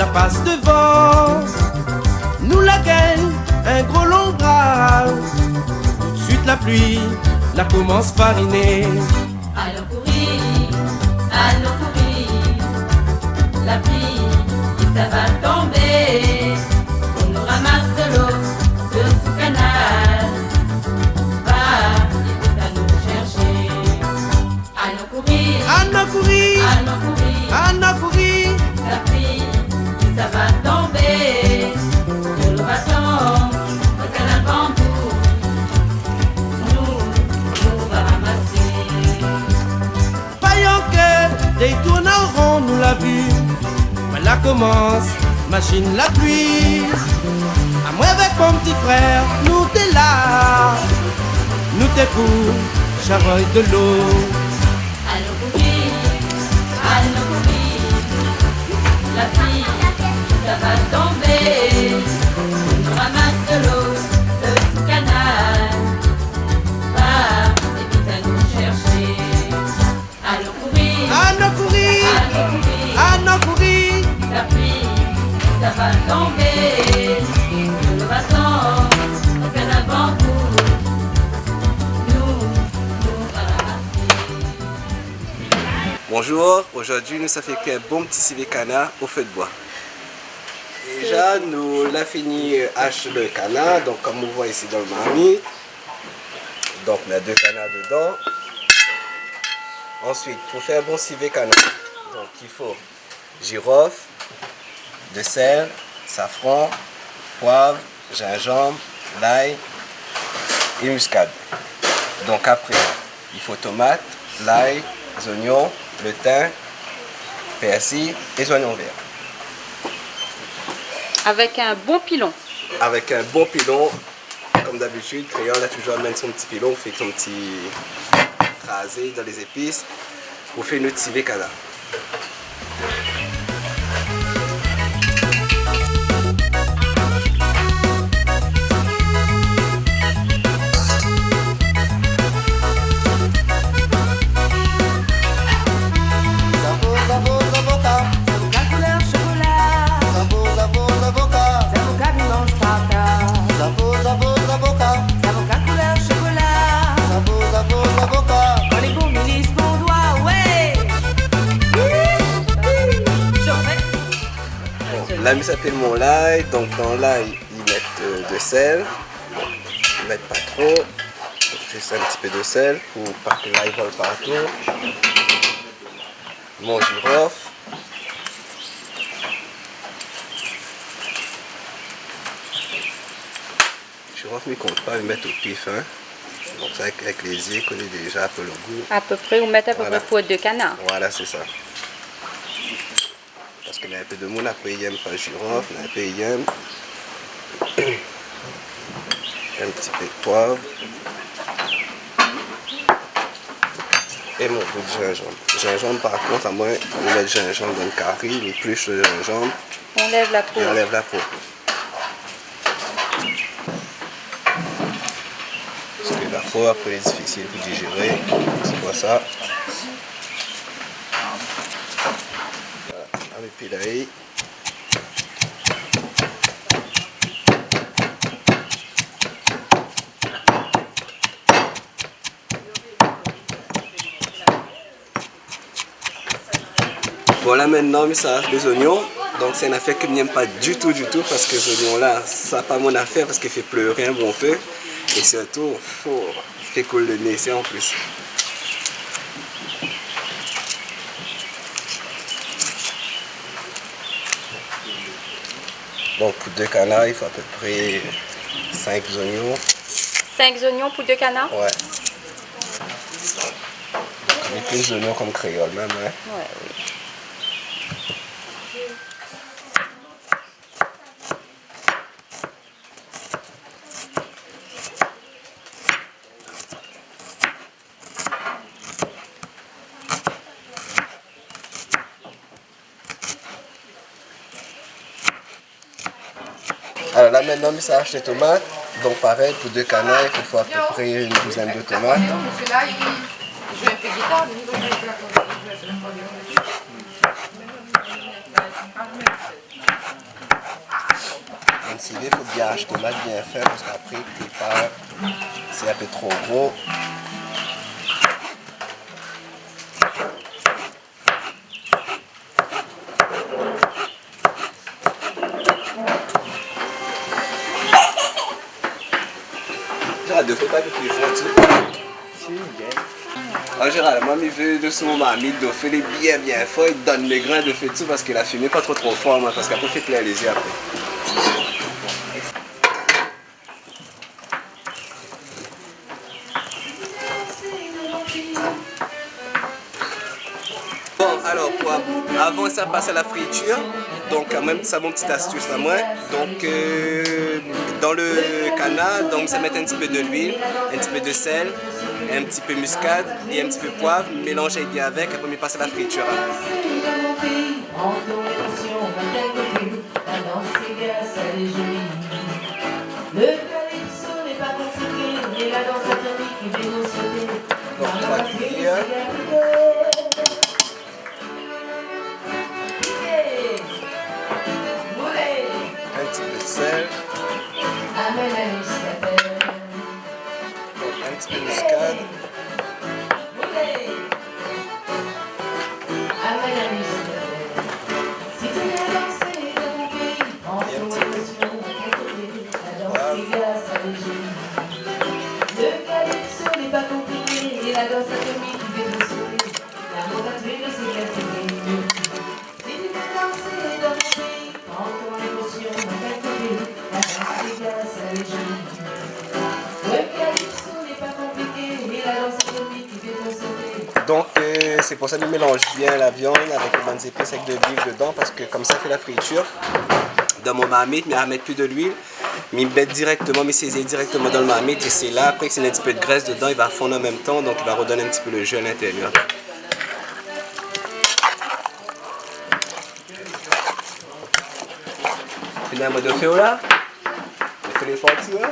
la passe devant, nous la gagne, un gros long bras. Tout de suite la pluie, la commence fariner. Allons courir, la pluie, ça va tomber. On nous ramasse de l'eau, de ce canal. Va, vite à nous chercher. Allons courir, la pluie, ça va tomber. De l'eau va tomber, le canal bambou. Nous va ramasser. Voyons que des tournes en rond, nous l'a vu. Mais là commence, machine la pluie. À moi avec mon petit frère, nous t'es là. Nous t'es pour, charogne de l'eau. Allons courir, la pluie, ça va tomber. On nous ramasse de l'eau, de ce canal. Va, et vite à nous chercher. Allons courir, la pluie, ça va tomber. De l'eau va tomber, au canal bambou. Nous va ramasser. Bonjour, aujourd'hui nous ça fait un bon petit civet canard au feu de bois. Déjà nous l'avons fini hacher le canard, donc comme vous voyez ici dans le marmite. Donc on a 2 canards dedans. Ensuite pour faire un bon civet canard, donc il faut girofle, de sel, safran, poivre, gingembre, l'ail et muscade. Donc après il faut tomate, l'ail, les oignons, le thym, persil et les oignons verts. Avec un bon pilon. Avec un bon pilon, comme d'habitude, créole a toujours amène son petit pilon, fait son petit rasé dans les épices pour faire notre civet canard. Là, ils s'appelle mon l'ail, donc dans l'ail, ils mettent de sel. Bon, ils mettent pas trop, juste un petit peu de sel pour pas que l'ail vole partout. Mon girofle. Girofle, ils ne comptent pas, ils mettent au pif. Hein. Donc ça, avec les yeux, connaît déjà un peu le goût. À peu près, vous mettez à peu près pour 2 canards. Voilà, c'est ça. Parce qu'il y a un peu de monde, après il n'aime pas le girofle, un peu il aime. Un petit peu de poivre. Et mon bout de gingembre. Gingembre par contre, à moins on met le gingembre dans le curry, mais plus le gingembre, On lève la peau. et on lève la peau. Parce que la peau après est difficile pour digérer. C'est quoi ça? Voilà, avec pilaï. Voilà maintenant, mais ça les oignons. Donc c'est une affaire que je n'aime pas du tout parce que ces oignons là, ça n'a pas mon affaire parce qu'il fait pleurer un bon peu. Et surtout, il fait couler le nez ici en plus. Donc pour 2 canards, il faut à peu près 5 oignons. 5 oignons pour 2 canards? Ouais. On met plus d'oignons comme créole même. Hein. Ouais, oui. Alors là maintenant, ça achète des tomates. Donc pareil, pour 2 canards, il faut à peu près une douzaine de tomates. Celui-là, il joue un peu de guitare. civet, il faut bien acheter mal bien fait parce qu'après, il part, c'est un peu trop gros. De fait pas plus fort. En général, moi, je veux de ce moment, il doit faire les bien fort, il donne les grains de fait tout parce que la fumée pas trop fort, moi, parce qu'après, il fait clair les yeux après. Bon, alors, avant ça passe à la friture, donc même ça mon petite astuce à moi. Donc dans le canard, donc ça met un petit peu de l'huile, un petit peu de sel, un petit peu de muscade et un petit peu de poivre, mélanger bien avec, après on passe à la friture. Donc 3 cuillères. Un petit peu de sel. Donc un petit peu de muscade. Donc c'est pour ça que je mélange bien la viande avec les bonnes épices avec de l'huile dedans parce que comme ça fait la friture. Dans mon marmite, mais à mettre plus de l'huile, mais mettre directement, mais saisir directement dans le marmite et c'est là après que c'est un petit peu de graisse dedans, il va fondre en même temps donc il va redonner un petit peu le jus à l'intérieur. Finalement de faire là, on fait les fortures.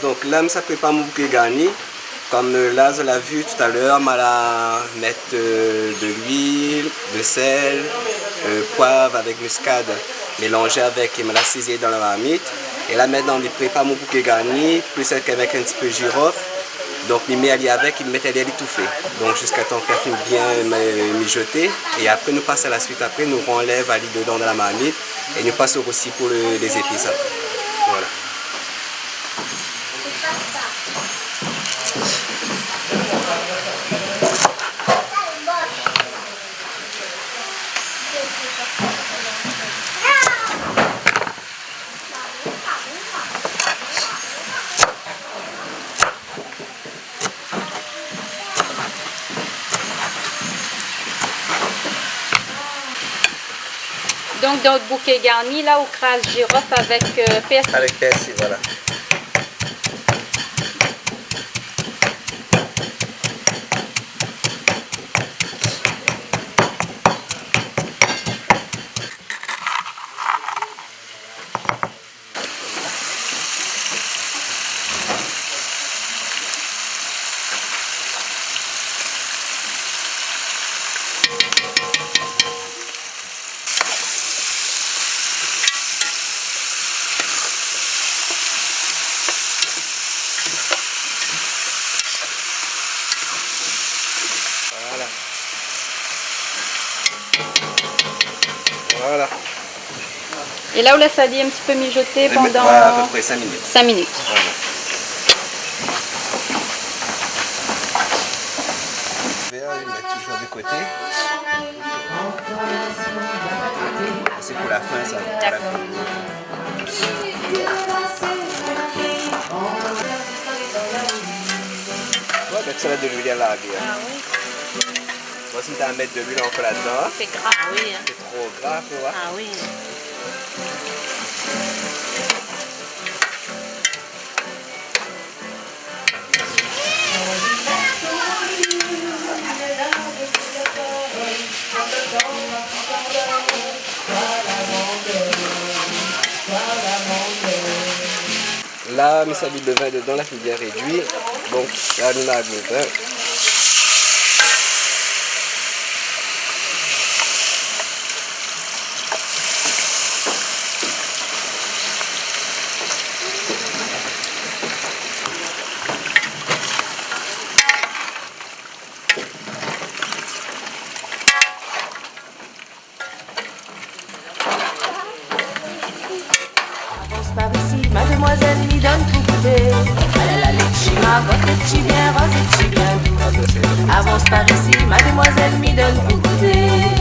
Donc là, ça prépare mon bouquet garni. Comme là, je l'ai vu tout à l'heure, je vais mettre de l'huile, de sel, poivre avec muscade mélangé avec et me la saisir dans la marmite. Et là maintenant, je prépare mon bouquet garni, plus avec un petit peu de girofle. Donc je mets allié avec, il met allié étouffé. Donc jusqu'à temps qu'elle finisse bien mijoter. Et après nous passons à la suite, après nous enlève allié dedans dans la marmite et nous passons aussi pour les épices après. Voilà. Donc, dans le bouquet garni, là, on crase girofle avec persil. Avec persil, voilà. Voilà. Et là, on laisse aller un petit peu mijoter pendant... Voilà, à peu près 5 minutes. 5 minutes. Voilà. Je vais mettre toujours de côté. C'est pour la fin, ça. Pour la fin. Ouais, ben tu vas de l'huile à la bière. Ah oui, Voici, tu vas mettre de l'huile encore là-dedans. c'est gras. Ah oui, hein. C'est trop gras, tu vois. Ah oui. Là, mais ça met le vin dedans, là, c'est bien réduit. Donc, là, on a le vin. Par ici, mademoiselle m'y donne pour goûter. Alala, ma votre bien rose et bien doux. Avance par ici, mademoiselle m'y donne pour goûter.